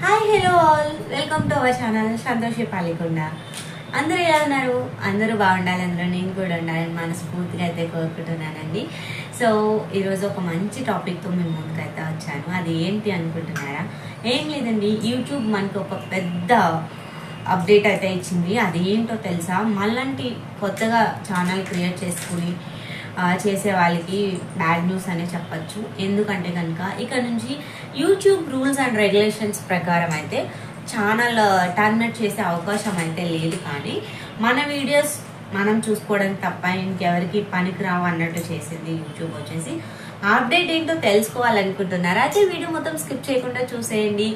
Hi hello all, welcome to our channel Santoshi Palikonda. అందరూ ఎలా ఉన్నారు? అందరూ బాగుండాలి, అందులో నేను కూడా ఉండాలని మనస్ఫూర్తిగా అయితే కోరుకుంటున్నానండి. సో ఈరోజు ఒక మంచి టాపిక్తో మేము ముందుకైతే వచ్చాను. అది ఏంటి అనుకుంటున్నారా? ఏం లేదండి, యూట్యూబ్ మనకు ఒక పెద్ద అప్డేట్ అయితే ఇచ్చింది. అది ఏంటో తెలుసా? మళ్ళంటి కొత్తగా ఛానల్ క్రియేట్ చేసుకుని చేసే వాళ్ళకి బ్యాడ్ న్యూస్ అనే చెప్పచ్చు. ఎందుకంటే కనుక ఇక్కడ నుంచి యూట్యూబ్ రూల్స్ అండ్ రెగ్యులేషన్స్ ప్రకారం అయితే ఛానల్ టర్మినేట్ చేసే అవకాశం అయితే లేదు. కానీ మన వీడియోస్ మనం చూసుకోవడం తప్ప ఇంకెవరికి పనికి రావు అన్నట్టు చేసింది యూట్యూబ్ వచ్చేసి. అప్డేట్ ఏంటో తెలుసుకోవాలనుకుంటున్నారా? అయితే వీడియో మొత్తం స్కిప్ చేయకుండా చూసేయండి.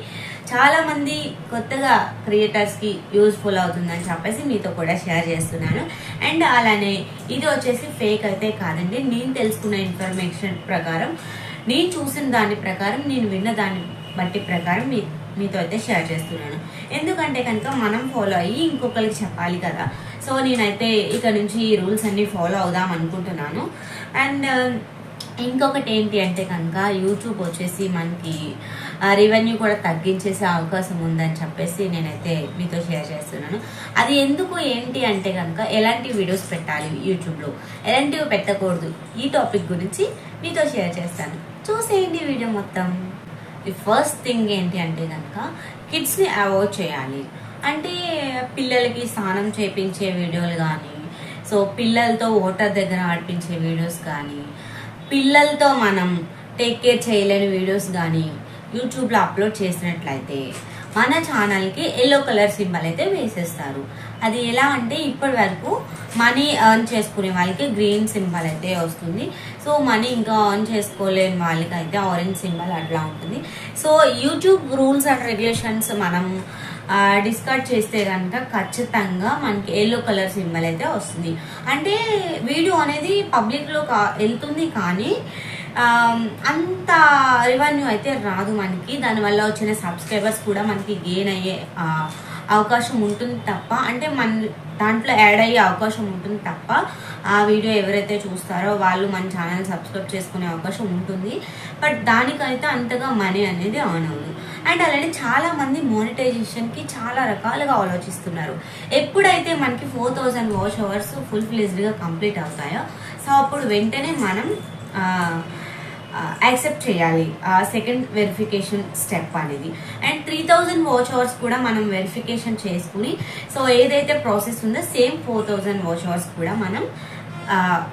చాలా మంది కొత్తగా క్రియేటర్స్కి యూజ్ఫుల్ అవుతుందని చెప్పేసి మీతో కూడా షేర్ చేస్తున్నాను. అండ్ అలానే ఇది వచ్చేసి ఫేక్ అయితే కాదండి. నేను తెలుసుకున్న ఇన్ఫర్మేషన్ ప్రకారం, నేను చూసిన దాని ప్రకారం, నేను విన్న దాన్ని బట్టి ప్రకారం మీతో అయితే షేర్ చేస్తున్నాను. ఎందుకంటే కనుక మనం ఫాలో అయ్యి ఇంకొకరికి చెప్పాలి కదా. సో నేనైతే ఇక్కడ నుంచి ఈ రూల్స్ అన్ని ఫాలో అవుదాం అనుకుంటున్నాను. అండ్ ఇంకొకటి ఏంటి అంటే కనుక యూట్యూబ్ వచ్చేసి మనకి రెవెన్యూ కూడా తగ్గించేసే అవకాశం ఉందని చెప్పేసి నేనైతే మీతో షేర్ చేస్తున్నాను. అది ఎందుకు ఏంటి అంటే కనుక ఎలాంటి వీడియోస్ పెట్టాలి యూట్యూబ్లో, ఎలాంటివి పెట్టకూడదు, ఈ టాపిక్ గురించి మీతో షేర్ చేస్తాను. చూసేయండి వీడియో మొత్తం. ది ఫస్ట్ థింగ్ ఏంటి అంటే కనుక కిడ్స్ని అవాయిడ్ చేయాలి. అంటే పిల్లలకి స్నానం చేయించే వీడియోలు కానీ, సో పిల్లలతో వాటర్ దగ్గర ఆడిపించే వీడియోస్ కానీ, పిల్లలతో మనం టేక్ కేర్ చేయలేని వీడియోస్ కానీ యూట్యూబ్లో అప్లోడ్ చేసినట్లయితే మన ఛానల్కి ఎల్లో కలర్ సింబల్ అయితే వేసేస్తారు. అది ఎలా అంటే ఇప్పటి వరకు మనీ ఎర్న్ చేసుకునే వాళ్ళకి గ్రీన్ సింబల్ అయితే వస్తుంది. సో మనీ ఇంకా ఎర్న్ చేసుకోలేని వాళ్ళకి అయితే ఆరెంజ్ సింబల్ అట్లా ఉంటుంది. So YouTube rules and regulations మనం డిస్కస్ చేస్తే కనుక ఖచ్చితంగా మనకి ఎల్లో కలర్ సింబల్ అయితే వస్తుంది. అంటే వీడియో అనేది పబ్లిక్లో వెళ్తుంది కానీ అంత రెవెన్యూ అయితే రాదు మనకి. దానివల్ల వచ్చిన సబ్స్క్రైబర్స్ కూడా మనకి గెయిన్ అయ్యే అవకాశం ఉంటుంది తప్ప, అంటే మన దాంట్లో యాడ్ అయ్యే అవకాశం ఉంటుంది తప్ప ఆ వీడియో ఎవరైతే చూస్తారో వాళ్ళు మన ఛానల్ సబ్స్క్రైబ్ చేసుకునే అవకాశం ఉంటుంది. బట్ దానికైతే అంతగా మనీ అనేది ఆన్ అవ్వదు. అండ్ అలానే చాలా మంది మోనిటైజేషన్కి చాలా రకాలుగా ఆలోచిస్తున్నారు. ఎప్పుడైతే మనకి 4000 వాచ్ అవర్స్ ఫుల్ ఫ్లెజ్డ్గా కంప్లీట్ అవుతాయో సో అప్పుడు వెంటనే మనం యాక్సెప్ట్ చేయాలి సెకండ్ వెరిఫికేషన్ స్టెప్ అనేది. అండ్ 3000 వాచ్ అవర్స్ కూడా మనం వెరిఫికేషన్ చేసుకుని సో ఏదైతే ప్రాసెస్ ఉందో సేమ్ 4000 వాచ్ అవర్స్ కూడా మనం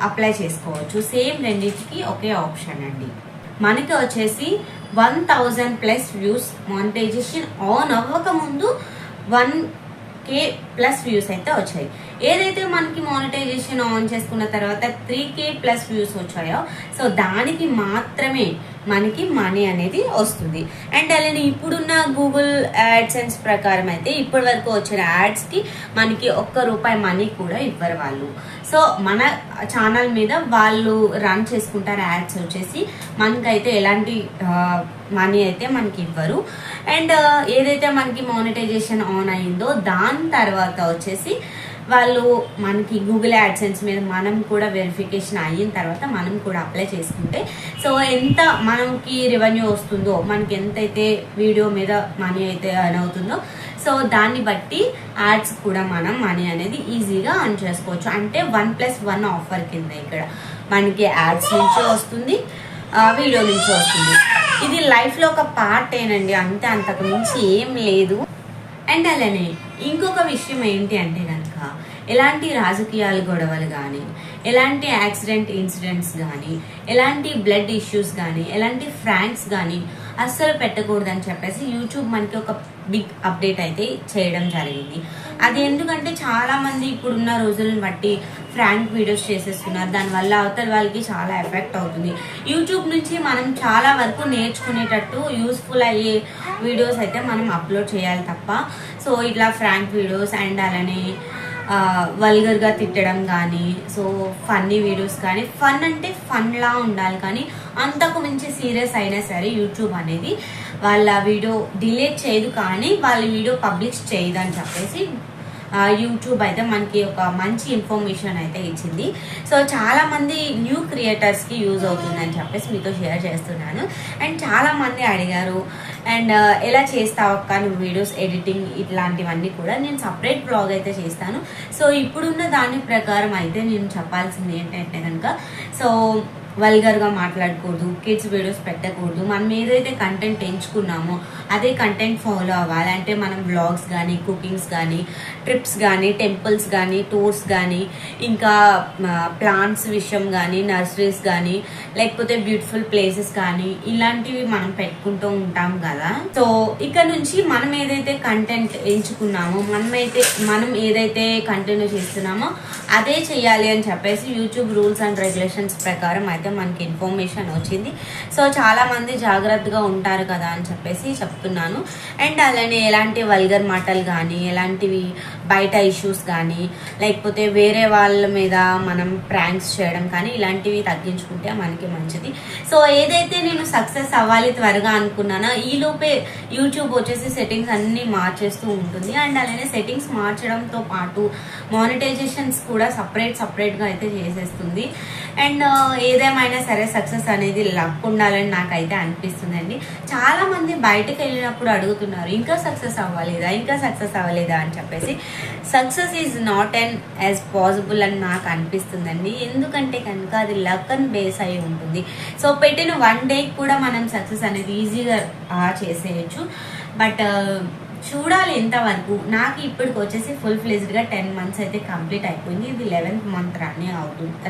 అప్లై చేసుకోవచ్చు. సేమ్ రెండింటికి ఒకే ఆప్షన్ అండి. మనకి వచ్చేసి 1000+ వ్యూస్ మానిటైజేషన్ ఆన్ అవ్వక ముందు 1K+ వ్యూస్ అయితే వచ్చాయి. ఏదైతే మనకి మానిటైజేషన్ ఆన్ చేసుకున్న తర్వాత 3K+ వ్యూస్ వచ్చాయో సో దానికి మాత్రమే మనకి మనీ అనేది వస్తుంది. అండ్ అలానే ఇప్పుడున్న గూగుల్ యాడ్సెన్స్ ప్రకారం అయితే ఇప్పటి వరకు వచ్చిన యాడ్స్కి మనకి ₹1 మనీ కూడా ఇవ్వరు వాళ్ళు. సో మన ఛానల్ మీద వాళ్ళు రన్ చేసుకుంటారు యాడ్స్ వచ్చేసి, మనకైతే ఎలాంటి మనీ అయితే మనకి ఇవ్వరు. అండ్ ఏదైతే మనకి మానిటైజేషన్ ఆన్ అయిందో దాని తర్వాత వచ్చేసి వాళ్ళు మనకి గూగుల్ యాడ్సెన్స్ మీద మనం కూడా వెరిఫికేషన్ అయిన తర్వాత మనం కూడా అప్లై చేసుకుంటే సో ఎంత మనకి రెవెన్యూ వస్తుందో, మనకి ఎంతైతే వీడియో మీద మనీ అయితే ఎర్న్ అవుతుందో సో దాన్ని బట్టి యాడ్స్ కూడా మనం మనీ అనేది ఈజీగా ఎర్న్ చేసుకోవచ్చు. అంటే 1+1 ఆఫర్ కింద ఇక్కడ మనకి యాడ్స్ నుంచి వస్తుంది, వీడియో నుంచి వస్తుంది. ఇది లైఫ్లో ఒక పార్ట్ ఏనండి, అంతే, అంతకు మించి ఏం లేదు. అండ్ అలానే ఇంకొక విషయం ఏంటి అంటే కనుక ఎలాంటి రాజకీయాల గొడవలు కానీ, ఎలాంటి యాక్సిడెంట్ ఇన్సిడెంట్స్ కానీ, ఎలాంటి బ్లడ్ ఇష్యూస్ కానీ, ఎలాంటి ఫ్రాంక్స్ కానీ అస్సలు పెట్టకూడదని చెప్పేసి యూట్యూబ్ మనకి ఒక బిగ్ అప్డేట్ అయితే చేయడం జరిగింది. అది ఎందుకంటే చాలా మంది ఇప్పుడున్న రోజులను బట్టి ఫ్రాంక్ వీడియోస్ చేసేస్తున్నారు. దానివల్ల అవతల వాళ్ళకి చాలా ఎఫెక్ట్ అవుతుంది. యూట్యూబ్ నుంచి మనం చాలా వరకు నేర్చుకునేటట్టు యూస్ఫుల్ అయ్యే వీడియోస్ అయితే మనం అప్లోడ్ చేయాలి తప్ప సో ఇట్లా ఫ్రాంక్ వీడియోస్ అండ్ అలానే వల్గర్గా తిట్టడం కానీ, సో ఫన్నీ వీడియోస్ కానీ, ఫన్ అంటే ఫన్లా ఉండాలి కానీ అంతకు మించి సీరియస్ అయినా సరే యూట్యూబ్ అనేది వాళ్ళ వీడియో డిలీట్ చేయదు కానీ వాళ్ళ వీడియో పబ్లిష్ చేయదు అని చెప్పేసి యూట్యూబ్ అయితే మనకి ఒక మంచి ఇన్ఫర్మేషన్ అయితే ఇచ్చింది. సో చాలామంది న్యూ క్రియేటర్స్కి యూజ్ అవుతుందని చెప్పేసి మీతో షేర్ చేస్తున్నాను. అండ్ చాలామంది అడిగారు అండ్ ఎలా చేస్తావు అక్క నువ్వు వీడియోస్ ఎడిటింగ్ ఇట్లాంటివన్నీ కూడా నేను సపరేట్ బ్లాగ్ అయితే చేస్తాను. సో ఇప్పుడున్న దాని ప్రకారం అయితే నేను చెప్పాల్సింది ఏంటంటే కనుక సో వల్గర్గా మాట్లాడకూడదు, కిడ్స్ వీడియోస్ పెట్టకూడదు. మనం ఏదైతే కంటెంట్ ఎంచుకున్నామో అదే కంటెంట్ ఫాలో అవ్వాలి. అంటే మనం వ్లాగ్స్ కానీ, కుకింగ్స్ కానీ, ట్రిప్స్ కానీ, టెంపుల్స్ కానీ, టూర్స్ కానీ, ఇంకా ప్లాంట్స్ విషయం కానీ, నర్సరీస్ కానీ, లేకపోతే బ్యూటిఫుల్ ప్లేసెస్ కానీ ఇలాంటివి మనం పెట్టుకుంటూ ఉంటాం కదా. సో ఇక్కడ నుంచి మనం ఏదైతే కంటెంట్ ఎంచుకున్నామో మనం ఏదైతే కంటిన్యూ చేస్తున్నామో అదే చేయాలి అని చెప్పేసి యూట్యూబ్ రూల్స్ అండ్ రెగ్యులేషన్స్ ప్రకారం అయితే మనకి ఇన్ఫర్మేషన్ వచ్చింది. సో చాలా మంది జాగ్రత్తగా ఉంటారు కదా అని చెప్పేసి చెప్తున్నాను. అండ్ అలానే ఎలాంటి వల్గర్ మాటలు కానీ, ఎలాంటివి బయట ఇష్యూస్ కానీ, లేకపోతే వేరే వాళ్ళ మీద మనం ప్రాంక్స్ చేయడం కానీ ఇలాంటివి తగ్గించుకుంటే మనకి మంచిది. సో ఏదైతే నేను సక్సెస్ అవ్వాలి త్వరగా అనుకున్నానో ఈలోపే యూట్యూబ్ వచ్చేసి సెట్టింగ్స్ అన్నీ మార్చేస్తూ ఉంటుంది. అండ్ అలానే సెట్టింగ్స్ మార్చడంతో పాటు మానిటైజేషన్స్ కూడా సపరేట్గా అయితే చేసేస్తుంది. అండ్ ఏదేమైనా సరే సక్సెస్ అనేది లక్ ఉండాలని నాకైతే అనిపిస్తుందండి. చాలా మంది బయటకు వెళ్ళినప్పుడు అడుగుతున్నారు ఇంకా సక్సెస్ అవ్వలేదా అని చెప్పేసి. Success is not and as possible అని నాకు అనిపిస్తుందండి. ఎందుకంటే కనుక అది లక్ అండ్ బేస్ అయి ఉంటుంది. సో పెట్టిన 1 డే కూడా మనం సక్సెస్ అనేది ఈజీగా చేసేయచ్చు. బట్ చూడాలి ఎంతవరకు. నాకు ఇప్పటికి వచ్చేసి ఫుల్ ఫ్లెజ్డ్గా 10 months అయితే కంప్లీట్ అయిపోయింది. ఇది 11th month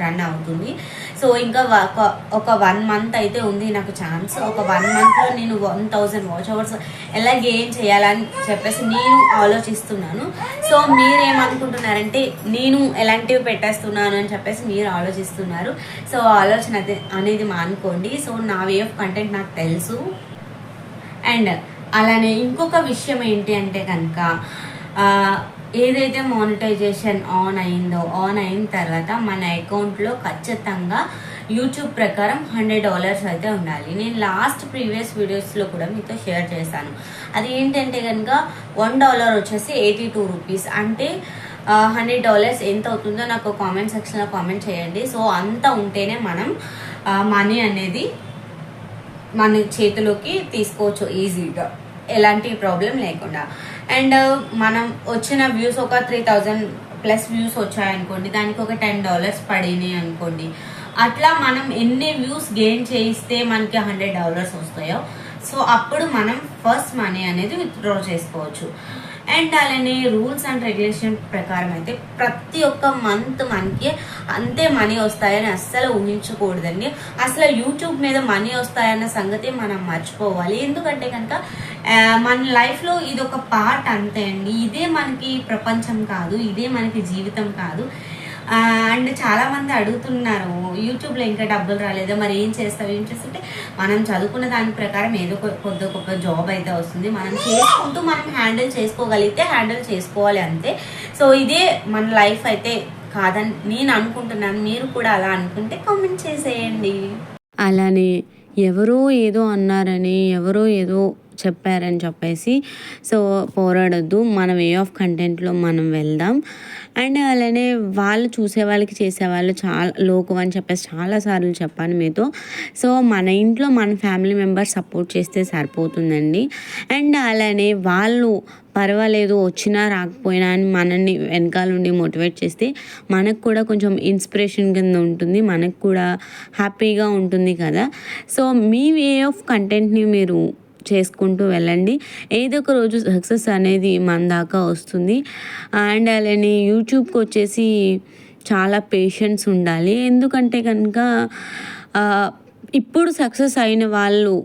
రన్ అవుతుంది. సో ఇంకా ఒక 1 month అయితే ఉంది నాకు ఛాన్స్. ఒక 1 monthలో నేను 1000 వాచ్ అవర్స్ ఎలా గెయిన్ చేయాలని చెప్పేసి నేను ఆలోచిస్తున్నాను. సో మీరేమనుకుంటున్నారంటే నేను ఎలాంటివి పెట్టేస్తున్నాను అని చెప్పేసి మీరు ఆలోచిస్తున్నారు. సో ఆలోచన అనేది మానుకోండి. సో నా వే ఆఫ్ కంటెంట్ నాకు తెలుసు. అండ్ అలానే ఇంకొక విషయం ఏంటి అంటే కనుక ఏదైతే మానిటైజేషన్ ఆన్ అయిన తర్వాత మన అకౌంట్లో ఖచ్చితంగా యూట్యూబ్ ప్రకారం $100 అయితే ఉండాలి. నేను ప్రీవియస్ వీడియోస్లో కూడా మీతో షేర్ చేశాను. అది ఏంటంటే కనుక $1 వచ్చేసి 82 రూపీస్. అంటే $100 ఎంత అవుతుందో నాకు కామెంట్ సెక్షన్లో కామెంట్ చేయండి. సో అంత ఉంటేనే మనం మనీ అనేది మన చేతిలోకి తీసుకోవచ్చు ఈజీగా, ఎలాంటి ప్రాబ్లం లేకుండా. అండ్ మనం వచ్చిన వ్యూస్ ఒక 3000+ వ్యూస్ వచ్చాయనుకోండి, దానికి ఒక $10 పడినాయి అనుకోండి. అట్లా మనం ఎన్ని వ్యూస్ గెయిన్ చేయిస్తే మనకి $100 వస్తాయో సో అప్పుడు మనం ఫస్ట్ మనీ అనేది విత్డ్రా చేసుకోవచ్చు. అండ్ అలానే రూల్స్ అండ్ రెగ్యులేషన్ ప్రకారం అయితే ప్రతి ఒక్క మంత్ మనకి అంతే మనీ వస్తాయని అస్సలు ఊహించకూడదండి. అసలు యూట్యూబ్ మీద మనీ వస్తాయన్న సంగతి మనం మర్చిపోవాలి. ఎందుకంటే కనుక మన లైఫ్లో ఇది ఒక పార్ట్ అంతే అండి. ఇదే మనకి ప్రపంచం కాదు, ఇదే మనకి జీవితం కాదు. అండ్ చాలా మంది అడుగుతున్నారు యూట్యూబ్లో ఇంకా డబ్బులు రాలేదా, మరి ఏం చేస్తుంటే మనం చదువుకున్న దాని ప్రకారం ఏదో కొద్ది గొప్ప జాబ్ అయితే వస్తుంది. మనం చేసుకుంటూ మనం హ్యాండిల్ చేసుకోవాలి అంతే. సో ఇదే మన లైఫ్ అయితే కాదని నేను అనుకుంటున్నాను. మీరు కూడా అలా అనుకుంటే కామెంట్ చేసేయండి. అలానే ఎవరో ఏదో అన్నారని, ఎవరో ఏదో చెప్పారని చెప్పేసి సో పోరాడొద్దు. మన వే ఆఫ్ కంటెంట్లో మనం వెళ్దాం. అండ్ అలానే వాళ్ళు చూసేవాళ్ళకి చేసేవాళ్ళు చాలా లోకం అని చెప్పేసి చాలాసార్లు చెప్పాను మీతో. సో మన ఇంట్లో మన ఫ్యామిలీ మెంబర్స్ సపోర్ట్ చేస్తే సరిపోతుందండి. అండ్ అలానే వాళ్ళు పర్వాలేదు వచ్చినా రాకపోయినా అని మనల్ని వెనకాల నుండి మోటివేట్ చేస్తే మనకు కూడా కొంచెం ఇన్స్పిరేషన్ కింద ఉంటుంది, మనకు కూడా హ్యాపీగా ఉంటుంది కదా. సో మీ వే ఆఫ్ కంటెంట్ని మీరు చేసుకుంటూ వెళ్ళండి. ఏదో ఒక రోజు సక్సెస్ అనేది మన దాకా వస్తుంది. అండ్ అలానే యూట్యూబ్కి వచ్చేసి చాలా పేషెన్స్ ఉండాలి. ఎందుకంటే కనుక ఇప్పుడు సక్సెస్ అయిన వాళ్ళు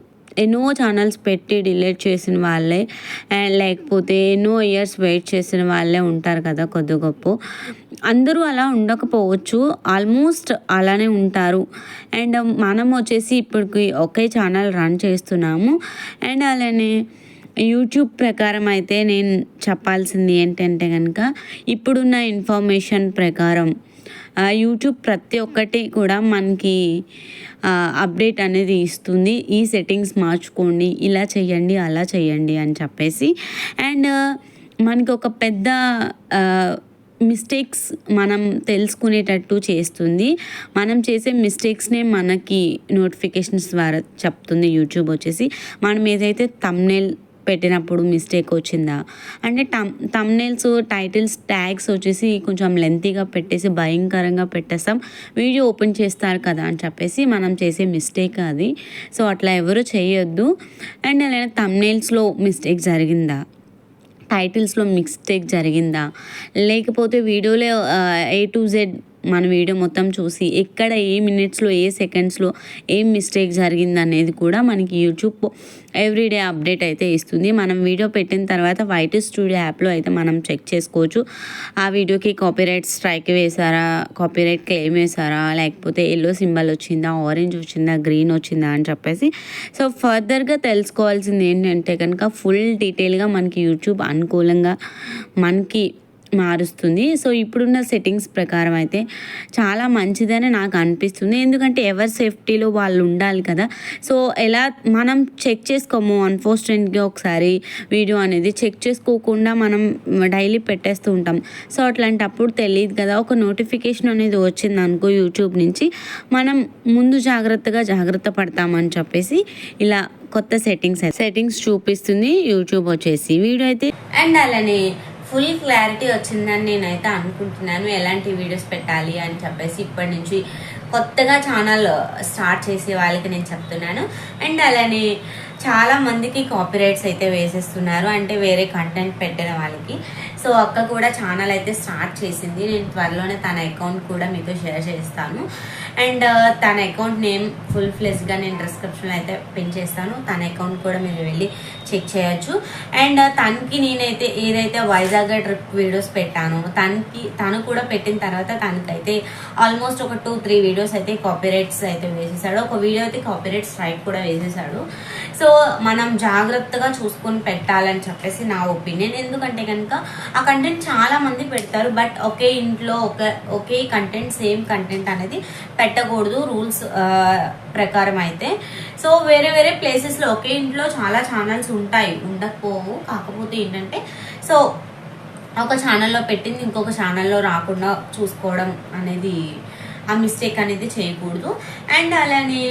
ఎన్నో ఛానల్స్ పెట్టి డిలీట్ చేసిన వాళ్ళే, అండ్ లేకపోతే ఎన్నో ఇయర్స్ వెయిట్ చేసిన వాళ్ళే ఉంటారు కదా కొద్ది గొప్ప. అందరూ అలా ఉండకపోవచ్చు, ఆల్మోస్ట్ అలానే ఉంటారు. అండ్ మనం వచ్చేసి ఇప్పటికి ఒకే ఛానల్ రన్ చేస్తున్నాము. అండ్ అలానే యూట్యూబ్ ప్రకారం అయితే నేను చెప్పాల్సింది ఏంటంటే కనుక ఇప్పుడున్న ఇన్ఫర్మేషన్ ప్రకారం యూట్యూబ్ ప్రతి ఒక్కటి కూడా మనకి అప్డేట్ అనేది ఇస్తుంది. ఈ సెట్టింగ్స్ మార్చుకోండి, ఇలా చేయండి, అలా చేయండి అని చెప్పేసి. అండ్ మనకి ఒక పెద్ద మిస్టేక్స్ మనం తెలుసుకునేటట్టు చేస్తుంది. మనం చేసే మిస్టేక్స్నే మనకి నోటిఫికేషన్స్ ద్వారా చెప్తుంది యూట్యూబ్ వచ్చేసి. మనం ఏదైతే థంబ్నెయిల్ పెట్టినప్పుడు మిస్టేక్ వచ్చిందా అంటే థంబ్నెయిల్స్ టైటిల్స్ ట్యాగ్స్ వచ్చేసి కొంచెం లెంతీగా పెట్టేసి భయంకరంగా పెట్టేస్తాం, వీడియో ఓపెన్ చేస్తారు కదా అని చెప్పేసి మనం చేసే మిస్టేక్ అది. సో అట్లా ఎవరు చేయొద్దు. అండ్ అలానే థంబ్నెయిల్స్లో మిస్టేక్ జరిగిందా, టైటిల్స్లో మిస్టేక్ జరిగిందా, లేకపోతే వీడియోలో A to Z మన వీడియో మొత్తం చూసి ఎక్కడ ఏ మినిట్స్లో ఏ సెకండ్స్లో ఏం మిస్టేక్ జరిగింది అనేది కూడా మనకి యూట్యూబ్ ఎవ్రీడే అప్డేట్ అయితే ఇస్తుంది. మనం వీడియో పెట్టిన తర్వాత వైట్ స్టూడియో యాప్లో అయితే మనం చెక్ చేసుకోవచ్చు. ఆ వీడియోకి కాపీరైట్ స్ట్రైక్ వేసారా, కాపీరైట్ క్లెయిమ్ వేసారా, లేకపోతే ఎల్లో సింబల్ వచ్చిందా, ఆరెంజ్ వచ్చిందా, గ్రీన్ వచ్చిందా అని చెప్పేసి. సో ఫర్దర్గా తెలుసుకోవాల్సింది ఏంటంటే కనుక ఫుల్ డీటెయిల్గా మనకి యూట్యూబ్ అనుకూలంగా మనకి మారుస్తుంది. సో ఇప్పుడున్న సెట్టింగ్స్ ప్రకారం అయితే చాలా మంచిదని నాకు అనిపిస్తుంది. ఎందుకంటే ఎవరి సేఫ్టీలో వాళ్ళు ఉండాలి కదా. సో ఎలా మనం చెక్ చేసుకోము, అన్ఫార్చునేట్గా ఒకసారి వీడియో అనేది చెక్ చేసుకోకుండా మనం డైలీ పెట్టేస్తూ ఉంటాం. సో అట్లాంటప్పుడు తెలియదు కదా, ఒక నోటిఫికేషన్ అనేది వచ్చింది అనుకో యూట్యూబ్ నుంచి, మనం ముందు జాగ్రత్త పడతామని చెప్పేసి ఇలా కొత్త సెట్టింగ్స్ చూపిస్తుంది యూట్యూబ్ వచ్చేసి. వీడియో అయితే అండ్ అలానే ఫుల్ క్లారిటీ వచ్చిందని నేనైతే అనుకుంటున్నాను ఎలాంటి వీడియోస్ పెట్టాలి అని చెప్పేసి. ఇప్పటి నుంచి కొత్తగా ఛానల్ స్టార్ట్ చేసే వాళ్ళకి నేను చెప్తున్నాను. అండ్ అలానే చాలా మందికి కాపీరైట్స్ అయితే వేసేస్తున్నారు, అంటే వేరే కంటెంట్ పెట్టిన వాళ్ళకి. సో అక్క కూడా ఛానల్ అయితే స్టార్ట్ చేసింది. నేను త్వరలోనే తన అకౌంట్ కూడా మీతో షేర్ చేస్తాను. అండ్ తన అకౌంట్ నేమ్ ఫుల్ ఫ్లెజ్గా నేను డిస్క్రిప్షన్లో అయితే పిన్ చేస్తాను. తన అకౌంట్ కూడా మీరు వెళ్ళి చెక్ చేయొచ్చు. అండ్ తనకి నేనైతే ఏదైతే వైజాగ్ ట్రిప్ వీడియోస్ పెట్టానో తను కూడా పెట్టిన తర్వాత తనకైతే ఆల్మోస్ట్ ఒక 2-3 వీడియోస్ అయితే కాపీరైట్స్ అయితే వేసేసాడు. ఒక వీడియో అయితే కాపీరైట్ స్ట్రైక్ కూడా వేసేసాడు. సో మనం జాగ్రత్తగా చూసుకొని పెట్టాలని చెప్పేసి నా ఒపీనియన్. ఎందుకంటే కనుక ఆ కంటెంట్ చాలా మంది పెడతారు, బట్ ఒకే ఇంట్లో ఒకే కంటెంట్ సేమ్ కంటెంట్ అనేది పెట్టకూడదు రూల్స్ ప్రకారం అయితే. సో వేరే వేరే ప్లేసెస్లో ఒకే ఇంట్లో చాలా ఛానల్స్ ఉంటాయి, ఉండకపోవు. కాకపోతే ఏంటంటే సో ఒక ఛానల్లో పెట్టింది ఇంకొక ఛానల్లో రాకుండా చూసుకోవడం అనేది, ఆ మిస్టేక్ అనేది చేయకూడదు. అండ్ అలానే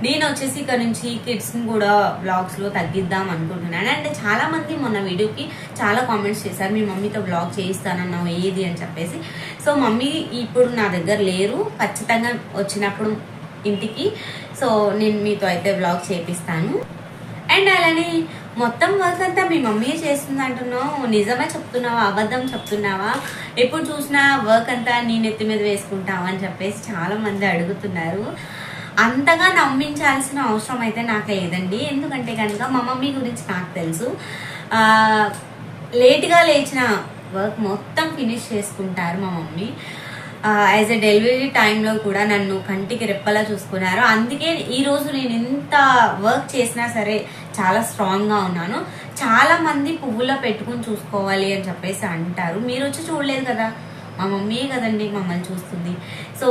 నేను వచ్చేసి ఇక్కడ నుంచి కిడ్స్ని కూడా బ్లాగ్స్లో తగ్గిద్దాం అనుకుంటున్నాను. అండ్ చాలా మంది మొన్న వీడియోకి చాలా కామెంట్స్ చేశారు, మీ మమ్మీతో బ్లాగ్ చేయిస్తానన్నావు ఏది అని చెప్పేసి. సో మమ్మీ ఇప్పుడు నా దగ్గర లేరు, ఖచ్చితంగా వచ్చినప్పుడు ఇంటికి సో నేను మీతో అయితే బ్లాగ్ చేపిస్తాను. అండ్ అలానే మొత్తం వర్క్ అంతా మీ మమ్మీ చేస్తుంది అంటున్నావు, నిజమే చెప్తున్నావా అబద్ధం చెప్తున్నావా, ఎప్పుడు చూసినా వర్క్ అంతా నీ నెత్తి మీద వేసుకుంటావా అని చెప్పేసి చాలా మంది అడుగుతున్నారు. అంతగా నమ్మించాల్సిన అవసరం అయితే నాకు లేదండి. ఎందుకంటే కనుక మా మమ్మీ గురించి నాకు తెలుసు. లేట్గా లేచిన వర్క్ మొత్తం ఫినిష్ చేసుకుంటారు మా మమ్మీ. యాజ్ ఎ డెలివరీ టైంలో కూడా నన్ను కంటికి రెప్పలా చూసుకున్నారు. అందుకే ఈరోజు నేను ఇంత వర్క్ చేసినా సరే చాలా స్ట్రాంగ్గా ఉన్నాను. చాలా మంది పువ్వులో పెట్టుకుని చూసుకోవాలి అని చెప్పేసి అంటారు. మీరు వచ్చి చూడలేదు కదా, మా మమ్మీయే కదండి మమ్మల్ని చూస్తుంది. సో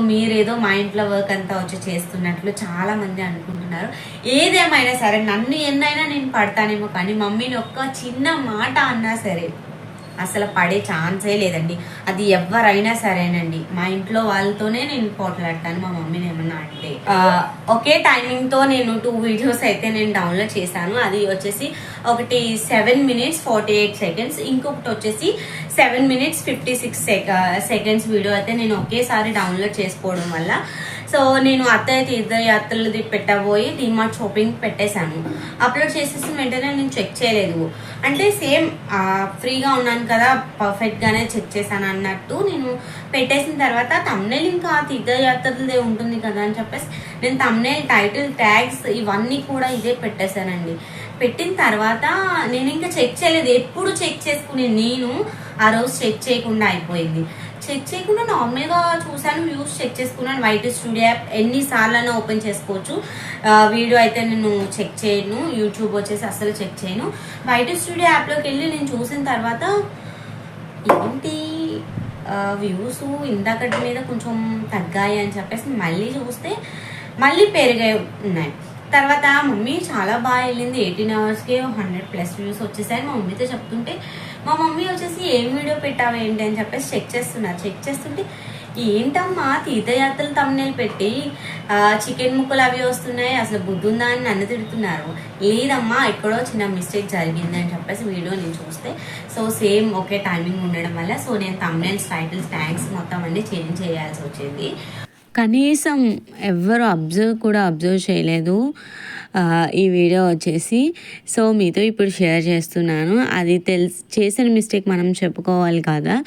మీరేదో మా ఇంట్లో వర్క్ అంతా వచ్చి చేస్తున్నట్లు చాలా మంది అనుకుంటున్నారు. ఏదేమైనా సరే నన్ను ఎన్నైనా నేను పడతానేమో, కానీ మమ్మీని ఒక్క చిన్న మాట అన్నా సరే అసలు పడే ఛాన్సే లేదండి. అది ఎవరైనా సరేనండి, మా ఇంట్లో వాళ్ళతోనే నేను పోట్లాడతాను మా మమ్మీని ఏమన్నా అంటే. ఒకే టైమింగ్తో నేను 2 వీడియోస్ అయితే నేను డౌన్లోడ్ చేశాను. అది వచ్చేసి ఒకటి 7 minutes 48 seconds, ఇంకొకటి వచ్చేసి 7 minutes 56 seconds వీడియో అయితే నేను ఒకేసారి డౌన్లోడ్ చేసుకోవడం వల్ల సో నేను అత్తయ్య తీర్థయాత్రలది పెట్టబోయి డిమార్ట్ షాపింగ్ పెట్టేశాను. అప్లోడ్ చేసేసిన వెంటనే నేను చెక్ చేయలేదు, అంటే సేమ్ ఫ్రీగా ఉన్నాను కదా పర్ఫెక్ట్గానే చెక్ చేశాను అన్నట్టు నేను పెట్టేసిన తర్వాత థంబ్నెయిల్ ఇంకా తీర్థయాత్రలదే ఉంటుంది కదా అని చెప్పేసి నేను థంబ్నెయిల్, టైటిల్, ట్యాగ్స్ ఇవన్నీ కూడా ఇదే పెట్టేశానండి. పెట్టిన తర్వాత నేను ఇంకా చెక్ చేయలేదు. ఎప్పుడు చెక్ చేసుకునే నేను ఆ రోజు చెక్ చేయకుండా అయిపోయింది. చెక్ చేయకుండా నార్మల్గా చూసాను, వ్యూస్ చెక్ చేసుకున్నాను. వైట్ స్టూడియో యాప్ ఎన్నిసార్లైనా ఓపెన్ చేసుకోవచ్చు. వీడియో అయితే నేను చెక్ చేయను, యూట్యూబ్ వచ్చేసి అసలు చెక్ చేయను. వైట్ స్టూడియో యాప్లోకి వెళ్ళి నేను చూసిన తర్వాత ఏంటి వ్యూస్ ఇందాకటి మీద కొంచెం తగ్గాయి అని చెప్పేసి మళ్ళీ చూస్తే మళ్ళీ పెరిగాయి ఉన్నాయి. తర్వాత మమ్మీ చాలా బాగా వెళ్ళింది, 18 అవర్స్కే 100+ వ్యూస్ వచ్చేసాయి. మా మమ్మీతో చెప్తుంటే మా మమ్మీ వచ్చేసి ఏం వీడియో పెట్టావు ఏంటి అని చెప్పేసి చెక్ చేస్తుంటే ఏంటమ్మా తీర్థయాత్రలు తమ్ముళ్ళు పెట్టి చికెన్ ముక్కలు అవి వస్తున్నాయి, అసలు బుద్ధి ఉందా అని నన్ను తిడుతున్నారు. లేదమ్మా ఎక్కడో చిన్న మిస్టేక్ జరిగింది అని చెప్పేసి వీడియో నేను చూస్తే సో సేమ్ ఒకే టైమింగ్ ఉండడం వల్ల సో నేను తమ్ముళ్ళ టైటిల్స్ ట్యాగ్స్ మొత్తం అన్ని చేంజ్ చేయాల్సి వచ్చింది. కనీసం ఎవ్వరు అబ్జర్వ్ చేయలేదు ఈ వీడియో వచ్చేసి. సో మీతో ఇప్పుడు షేర్ చేస్తున్నాను. అది చేసిన మిస్టేక్ మనం చెప్పుకోవాలి కదా,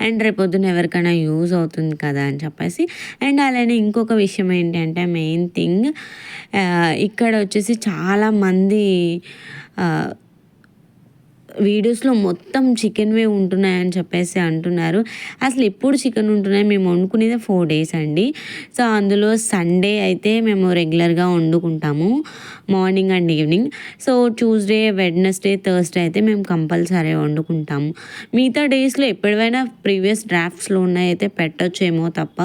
అండ్ రేపొద్దున ఎవరికైనా యూజ్ అవుతుంది కదా అని చెప్పేసి. అండ్ అలానే ఇంకొక విషయం ఏంటంటే మెయిన్ థింగ్, ఇక్కడ వచ్చేసి చాలామంది వీడియోస్లో మొత్తం చికెన్వే ఉంటున్నాయని చెప్పేసి అంటున్నారు. అసలు ఎప్పుడు చికెన్ ఉంటున్నాయి, మేము వండుకునేది 4 days అండి. సో అందులో సండే అయితే మేము రెగ్యులర్గా వండుకుంటాము, morning and evening. So Tuesday, Wednesday, Thursday అయితే మేము కంపల్సరీ వండుకుంటాము. మిగతా డేస్లో ఎప్పుడైనా ప్రీవియస్ డ్రాఫ్ట్స్లో ఉన్నాయైతే పెట్టొచ్చేమో తప్ప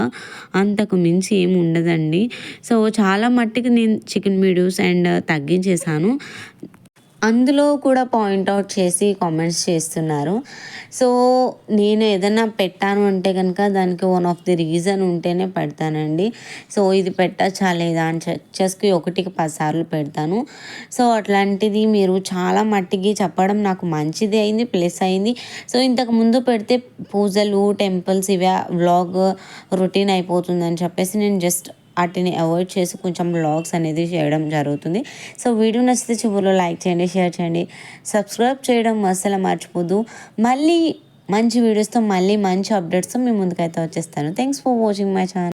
అంతకు మించి ఏమి ఉండదండి. సో చాలా మట్టికి నేను చికెన్ వీడియోస్ అండ్ తగ్గించేసాను. అందులో కూడా పాయింట్అవుట్ చేసి కామెంట్స్ చేస్తున్నారు. సో నేను ఏదైనా పెట్టాను అంటే కనుక దానికి వన్ ఆఫ్ ది రీజన్ ఉంటేనే పెడతానండి. సో ఇది పెట్టచ్చా లేదా అని చెక్కి 1కి 10 సార్లు పెడతాను. సో అట్లాంటిది మీరు చాలా మట్టికి చెప్పడం నాకు మంచిది అయింది, ప్లస్ అయింది. సో ఇంతకు ముందు పెడితే పూజలు, టెంపుల్స్ ఇవే వ్లాగ్ రొటీన్ అయిపోతుందని చెప్పేసి నేను జస్ట్ వాటిని అవాయిడ్ చేసి కొంచెం వ్లాగ్స్ అనేది చేయడం జరుగుతుంది. సో వీడియో నచ్చితే చివరిలో లైక్ చేయండి, షేర్ చేయండి, సబ్స్క్రైబ్ చేయడం అస్సలు మర్చిపోద్దు. మళ్ళీ మంచి వీడియోస్తో, మళ్ళీ మంచి అప్డేట్స్తో మీ ముందుకైతే వచ్చేస్తాను. Thanks for watching my channel.